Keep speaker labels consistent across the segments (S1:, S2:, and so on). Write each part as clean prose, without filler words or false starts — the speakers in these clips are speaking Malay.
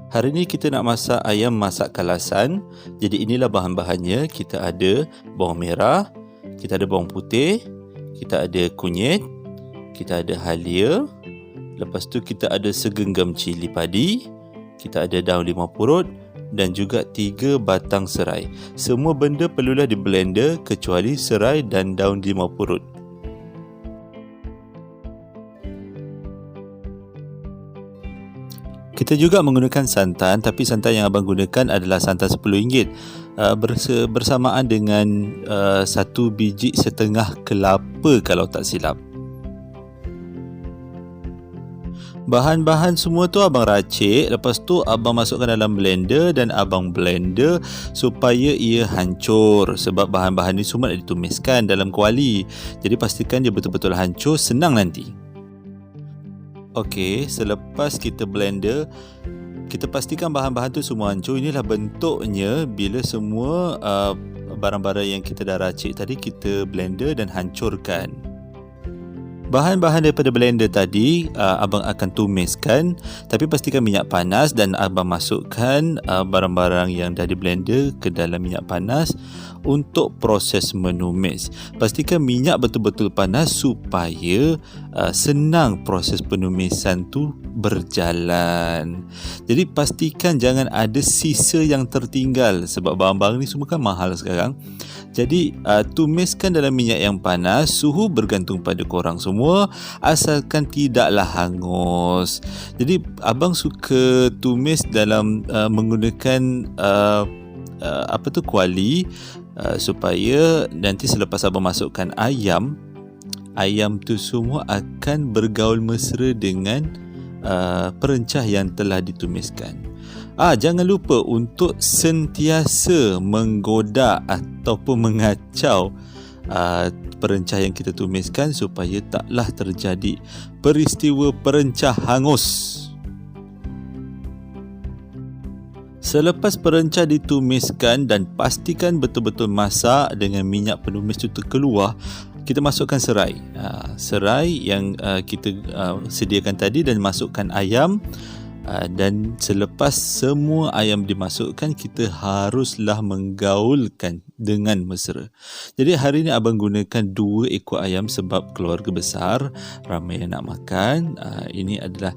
S1: Hari ni kita nak masak ayam masak kalasan. Jadi inilah bahan-bahannya. Kita ada bawang merah, kita ada bawang putih, kita ada kunyit, kita ada halia. Lepas tu kita ada segenggam cili padi, kita ada daun limau purut dan juga 3 batang serai. Semua benda perlulah di blender kecuali serai dan daun limau purut. Kita juga menggunakan santan, tapi santan yang abang gunakan adalah santan RM10 bersamaan dengan 1 biji setengah kelapa kalau tak silap. Bahan-bahan semua tu abang racik, lepas tu abang masukkan dalam blender dan abang blender supaya ia hancur, sebab bahan-bahan ni semua nak ditumiskan dalam kuali. Jadi pastikan dia betul-betul hancur, senang nanti. Okey, selepas kita blender, kita pastikan bahan-bahan tu semua hancur. Inilah bentuknya bila semua barang-barang yang kita dah racik tadi kita blender dan hancurkan. Bahan-bahan daripada blender tadi abang akan tumiskan, tapi pastikan minyak panas dan abang masukkan barang-barang yang dah di blender ke dalam minyak panas untuk proses menumis. Pastikan minyak betul-betul panas supaya senang proses penumisan tu berjalan. Jadi pastikan jangan ada sisa yang tertinggal, sebab barang-barang ni semua kan mahal sekarang. Jadi tumiskan dalam minyak yang panas. Suhu bergantung pada korang semua, asalkan tidaklah hangus. Jadi abang suka tumis dalam menggunakan kuali, supaya nanti selepas abang masukkan ayam tu semua akan bergaul mesra dengan perencah yang telah ditumiskan. Jangan lupa untuk sentiasa menggoda ataupun mengacau perencah yang kita tumiskan supaya taklah terjadi peristiwa perencah hangus. Selepas perencah ditumiskan dan pastikan betul-betul masak dengan minyak penumis itu terkeluar, kita masukkan serai. Serai yang kita sediakan tadi dan masukkan ayam. Dan selepas semua ayam dimasukkan, kita haruslah menggaulkan dengan mesra. Jadi hari ini abang gunakan 2 ekor ayam sebab keluarga besar, ramai yang nak makan. Ini adalah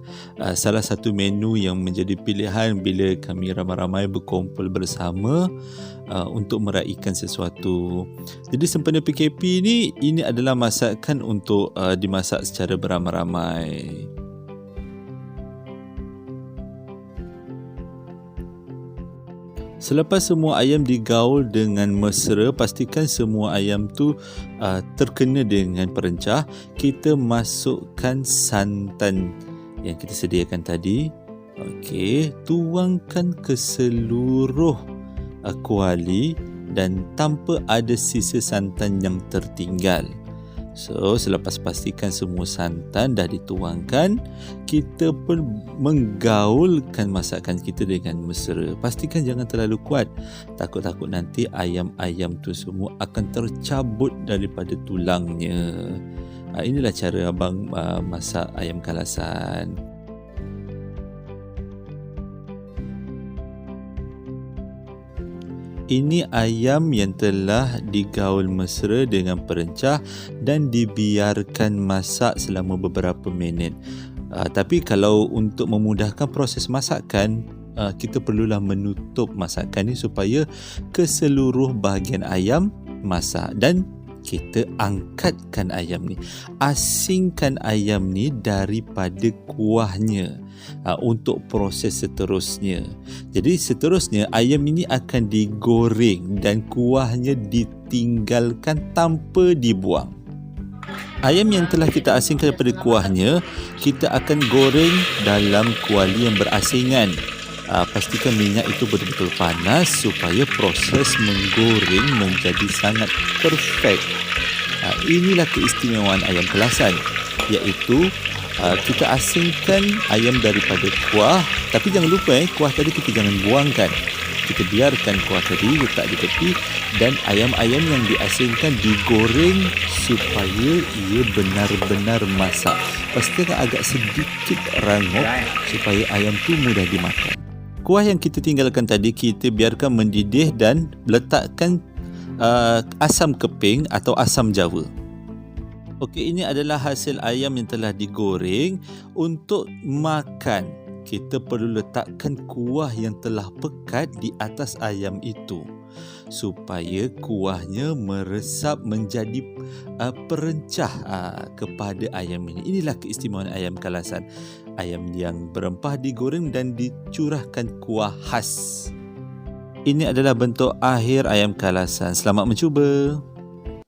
S1: salah satu menu yang menjadi pilihan bila kami ramai-ramai berkumpul bersama untuk meraihkan sesuatu. Jadi sempena PKP ini adalah masakan untuk dimasak secara beramai-ramai. Selepas semua ayam digaul dengan mesra, pastikan semua ayam tu terkena dengan perencah. Kita masukkan santan yang kita sediakan tadi. Okey, tuangkan ke seluruh kuali dan tanpa ada sisa santan yang tertinggal. So, selepas pastikan semua santan dah dituangkan, kita pun menggaulkan masakan kita dengan mesra. Pastikan jangan terlalu kuat. Takut-takut nanti ayam-ayam tu semua akan tercabut daripada tulangnya. Inilah cara abang masak ayam kalasan. Ini ayam yang telah digaul mesra dengan perencah dan dibiarkan masak selama beberapa minit. Tapi kalau untuk memudahkan proses masakan, kita perlulah menutup masakan ni supaya keseluruh bahagian ayam masak. Dan kita angkatkan ayam ni, asingkan ayam ni daripada kuahnya untuk proses seterusnya. Jadi seterusnya ayam ini akan digoreng dan kuahnya ditinggalkan tanpa dibuang. Ayam yang telah kita asingkan daripada kuahnya, kita akan goreng dalam kuali yang berasingan. Pastikan minyak itu betul-betul panas supaya proses menggoreng menjadi sangat perfect. Inilah keistimewaan ayam kalasan, iaitu kita asingkan ayam daripada kuah. Tapi jangan lupa kuah tadi kita jangan buangkan. Kita biarkan kuah tadi letak di tepi dan ayam-ayam yang diasingkan digoreng supaya ia benar-benar masak. Pastikan agak sedikit rangup supaya ayam tu mudah dimakan. kuah yang kita tinggalkan tadi kita biarkan mendidih dan letakkan asam keping atau asam jawa. Okey, ini adalah hasil ayam yang telah digoreng. Untuk makan, kita perlu letakkan kuah yang telah pekat di atas ayam itu supaya kuahnya meresap menjadi perencah kepada ayam ini. Inilah keistimewaan ayam kalasan. Ayam yang berempah digoreng dan dicurahkan kuah khas. Ini adalah bentuk akhir ayam kalasan. Selamat mencuba.